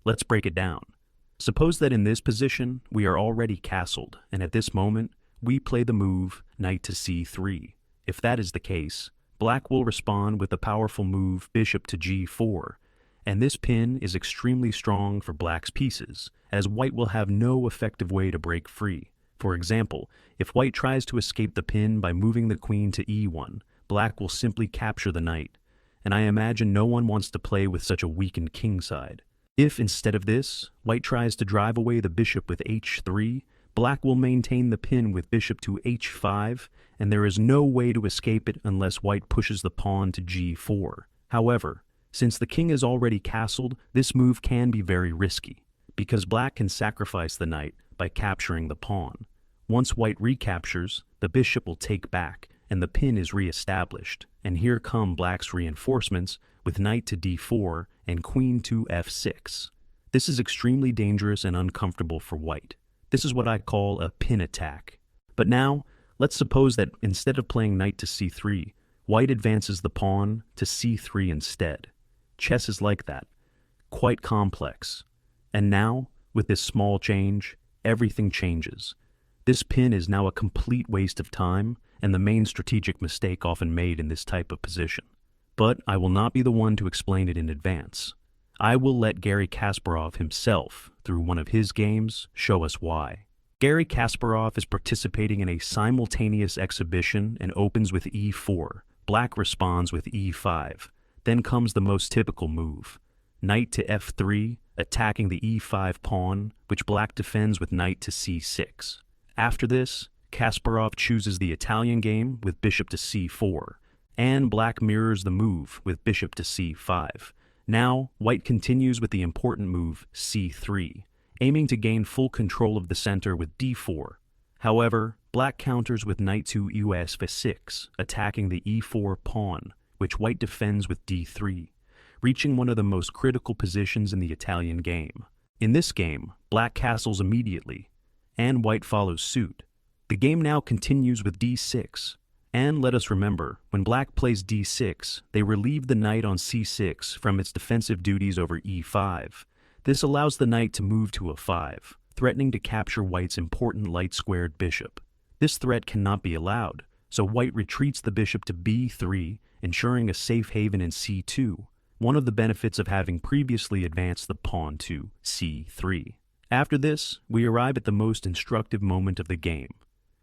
Let's break it down. Suppose that in this position, we are already castled, and at this moment, we play the move knight to c3. If that is the case, black will respond with the powerful move bishop to g4, and this pin is extremely strong for black's pieces, as white will have no effective way to break free. For example, if white tries to escape the pin by moving the queen to e1, black will simply capture the knight, and I imagine no one wants to play with such a weakened kingside. If, instead of this, white tries to drive away the bishop with h3, black will maintain the pin with bishop to h5, and there is no way to escape it unless white pushes the pawn to g4. However, since the king is already castled, this move can be very risky, because black can sacrifice the knight by capturing the pawn. Once white recaptures, the bishop will take back, and the pin is re-established, and here come black's reinforcements with knight to d4 and queen to f6. This is extremely dangerous and uncomfortable for white. This is what I call a pin attack. But now, let's suppose that instead of playing knight to c3, white advances the pawn to c3 instead. Chess is like that, quite complex. And now, with this small change, everything changes. This pin is now a complete waste of time and the main strategic mistake often made in this type of position. But I will not be the one to explain it in advance. I will let Garry Kasparov himself, through one of his games, show us why. Garry Kasparov is participating in a simultaneous exhibition and opens with e4. Black responds with e5. Then comes the most typical move, knight to f3, attacking the e5 pawn, which black defends with knight to c6. After this, Kasparov chooses the Italian game with bishop to c4, and black mirrors the move with bishop to c5. Now, white continues with the important move c3, aiming to gain full control of the center with d4. However, black counters with knight to us6, attacking the e4 pawn, which white defends with d3, reaching one of the most critical positions in the Italian game. In this game, black castles immediately, and white follows suit. The game now continues with d6, and let us remember, when black plays d6, they relieve the knight on c6 from its defensive duties over e5. This allows the knight to move to a5, threatening to capture white's important light-squared bishop. This threat cannot be allowed, so white retreats the bishop to b3, ensuring a safe haven in c2, one of the benefits of having previously advanced the pawn to c3. After this, we arrive at the most instructive moment of the game.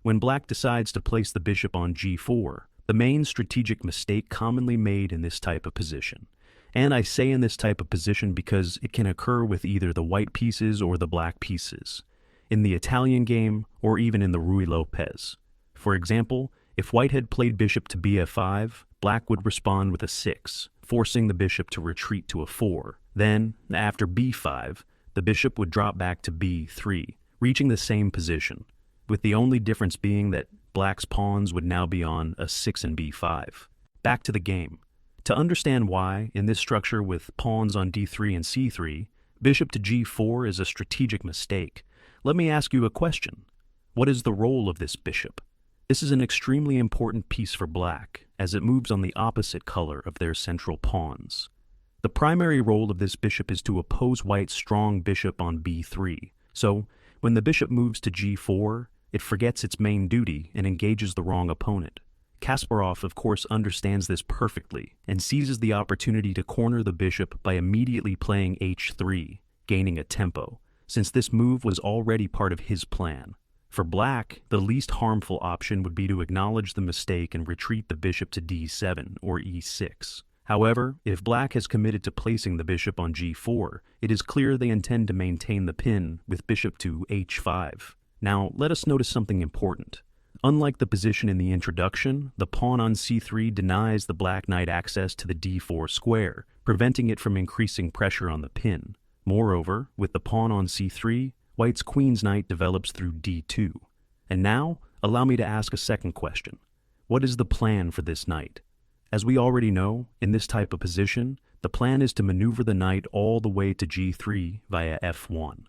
When black decides to place the bishop on g4, the main strategic mistake commonly made in this type of position. And I say in this type of position because it can occur with either the white pieces or the black pieces, in the Italian game or even in the Ruy Lopez. For example, if white had played bishop to bf5, black would respond with a 6, forcing the bishop to retreat to a 4. Then, after b5, the bishop would drop back to b3, reaching the same position, with the only difference being that black's pawns would now be on a 6 and b5. Back to the game. To understand why, in this structure with pawns on d3 and c3, bishop to g4 is a strategic mistake, let me ask you a question. What is the role of this bishop? This is an extremely important piece for black, as it moves on the opposite color of their central pawns. The primary role of this bishop is to oppose white's strong bishop on b3, so when the bishop moves to g4, it forgets its main duty and engages the wrong opponent. Kasparov, of course, understands this perfectly and seizes the opportunity to corner the bishop by immediately playing h3, gaining a tempo, since this move was already part of his plan. For black, the least harmful option would be to acknowledge the mistake and retreat the bishop to d7 or e6. However, if black has committed to placing the bishop on g4, it is clear they intend to maintain the pin with bishop to h5. Now, let us notice something important. Unlike the position in the introduction, the pawn on c3 denies the black knight access to the d4 square, preventing it from increasing pressure on the pin. Moreover, with the pawn on c3, white's queen's knight develops through d2. And now, allow me to ask a second question. What is the plan for this knight? As we already know, in this type of position, the plan is to maneuver the knight all the way to g3 via f1.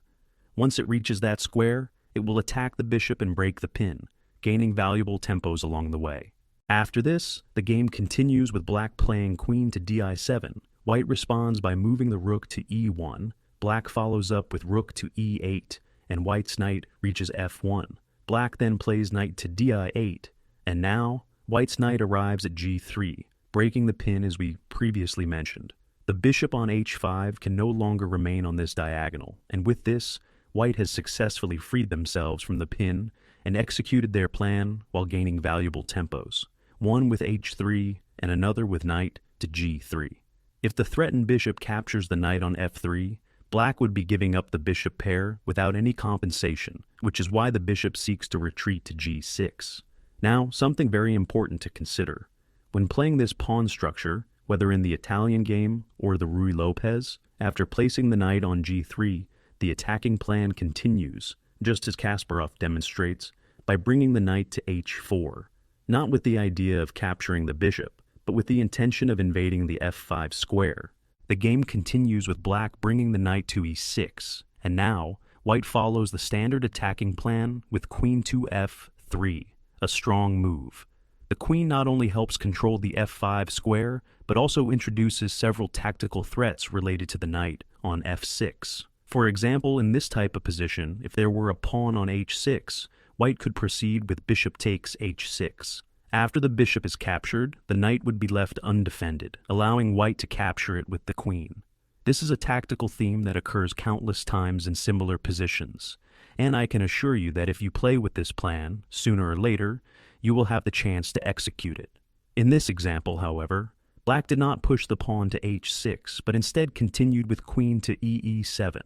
Once it reaches that square, it will attack the bishop and break the pin, gaining valuable tempos along the way. After this, the game continues with black playing queen to di7. White responds by moving the rook to e1. black follows up with rook to e8, and white's knight reaches f1. Black then plays knight to di8, and now white's knight arrives at g3, breaking the pin as we previously mentioned. The bishop on h5 can no longer remain on this diagonal, and with this, white has successfully freed themselves from the pin and executed their plan while gaining valuable tempos, one with h3 and another with knight to g3. If the threatened bishop captures the knight on f3, black would be giving up the bishop pair without any compensation, which is why the bishop seeks to retreat to g6. Now, something very important to consider. When playing this pawn structure, whether in the Italian game or the Ruy Lopez, after placing the knight on g3, the attacking plan continues, just as Kasparov demonstrates, by bringing the knight to h4, not with the idea of capturing the bishop, but with the intention of invading the f5 square. The game continues with black bringing the knight to e6, and now white follows the standard attacking plan with queen to f3, a strong move. The queen not only helps control the f5 square, but also introduces several tactical threats related to the knight on f6. For example, in this type of position, if there were a pawn on h6, white could proceed with bishop takes h6. After the bishop is captured, the knight would be left undefended, allowing white to capture it with the queen. This is a tactical theme that occurs countless times in similar positions, and I can assure you that if you play with this plan, sooner or later, you will have the chance to execute it. In this example, however, black did not push the pawn to h6, but instead continued with queen to e7.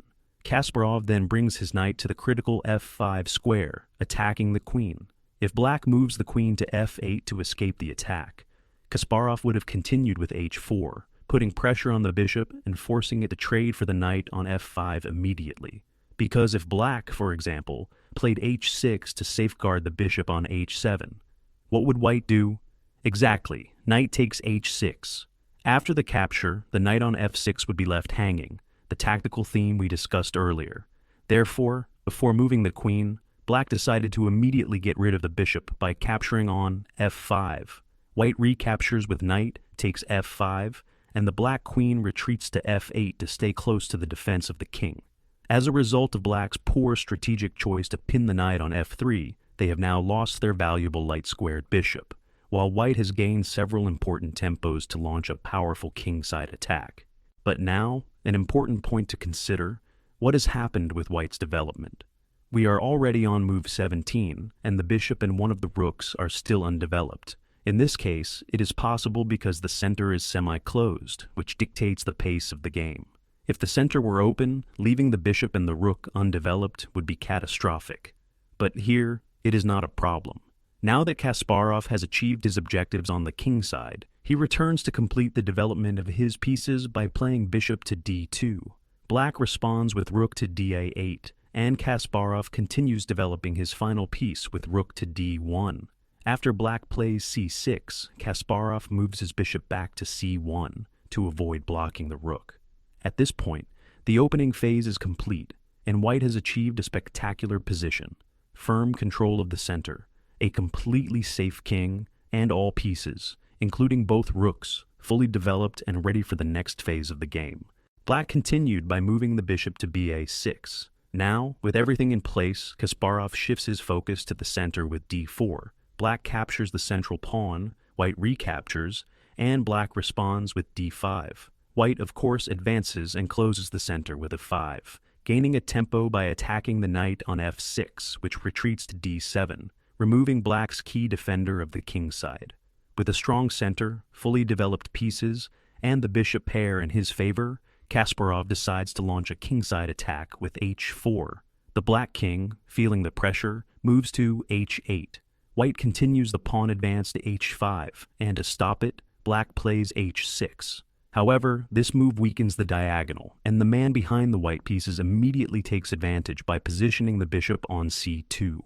Kasparov then brings his knight to the critical f5 square, attacking the queen. If black moves the queen to f8 to escape the attack, Kasparov would have continued with h4, putting pressure on the bishop and forcing it to trade for the knight on f5 immediately. Because if black, for example, played h6 to safeguard the bishop on h7, what would white do? Exactly, knight takes h6. After the capture, the knight on f6 would be left hanging, the tactical theme we discussed earlier. Therefore, before moving the queen, black decided to immediately get rid of the bishop by capturing on f5. White recaptures with knight, takes f5, and the black queen retreats to f8 to stay close to the defense of the king. As a result of black's poor strategic choice to pin the knight on f3, they have now lost their valuable light-squared bishop, while white has gained several important tempos to launch a powerful kingside attack. But now, an important point to consider, what has happened with white's development? We are already on move 17, and the bishop and one of the rooks are still undeveloped. In this case, it is possible because the center is semi-closed, which dictates the pace of the game. If the center were open, leaving the bishop and the rook undeveloped would be catastrophic. But here, it is not a problem. Now that Kasparov has achieved his objectives on the king side, he returns to complete the development of his pieces by playing bishop to d2. Black responds with rook to da8, and Kasparov continues developing his final piece with rook to d1. After black plays c6, Kasparov moves his bishop back to c1 to avoid blocking the rook. At this point, the opening phase is complete, and white has achieved a spectacular position, firm control of the center, a completely safe king, and all pieces, including both rooks, fully developed and ready for the next phase of the game. Black continued by moving the bishop to ba6. Now, with everything in place, Kasparov shifts his focus to the center with d4. Black captures the central pawn, white recaptures, and black responds with d5. White, of course, advances and closes the center with a 5, gaining a tempo by attacking the knight on f6, which retreats to d7, removing black's key defender of the king side. With a strong center, fully developed pieces, and the bishop pair in his favor, Kasparov decides to launch a kingside attack with h4. The black king, feeling the pressure, moves to h8. White continues the pawn advance to h5, and to stop it, black plays h6. However, this move weakens the diagonal, and the man behind the white pieces immediately takes advantage by positioning the bishop on c2.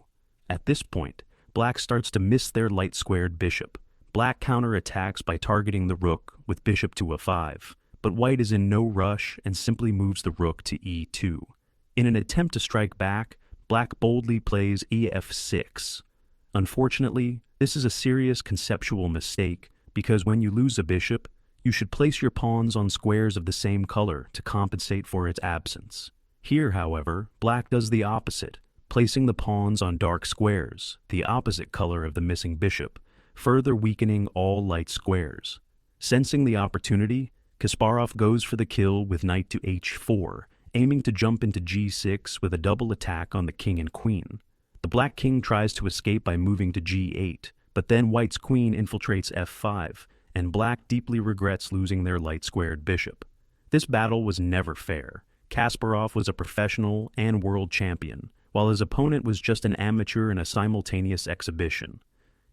At this point, black starts to miss their light-squared bishop. Black counterattacks by targeting the rook with bishop to a5, but white is in no rush and simply moves the rook to e2. In an attempt to strike back, black boldly plays ef6. Unfortunately, this is a serious conceptual mistake because when you lose a bishop, You should place your pawns on squares of the same color to compensate for its absence. Here, however, black does the opposite, placing the pawns on dark squares, the opposite color of the missing bishop, further weakening all light squares. Sensing the opportunity, Kasparov goes for the kill with knight to h4, aiming to jump into g6 with a double attack on the king and queen. The black king tries to escape by moving to g8, but then white's queen infiltrates f5, and black deeply regrets losing their light-squared bishop. This battle was never fair. Kasparov was a professional and world champion, while his opponent was just an amateur in a simultaneous exhibition.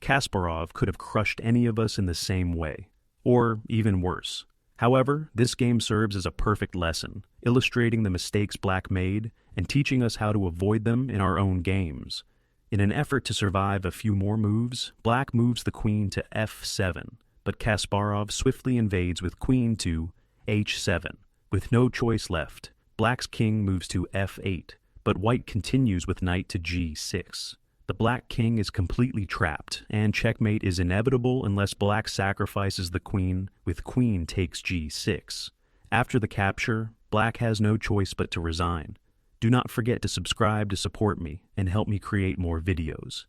Kasparov could have crushed any of us in the same way, or even worse. However, this game serves as a perfect lesson, illustrating the mistakes black made and teaching us how to avoid them in our own games. In an effort to survive a few more moves, black moves the queen to f7, but Kasparov swiftly invades with queen to h7. With no choice left, black's king moves to f8, but white continues with knight to g6. The black king is completely trapped, and checkmate is inevitable unless black sacrifices the queen with queen takes g6. After the capture, black has no choice but to resign. Do not forget to subscribe to support me and help me create more videos.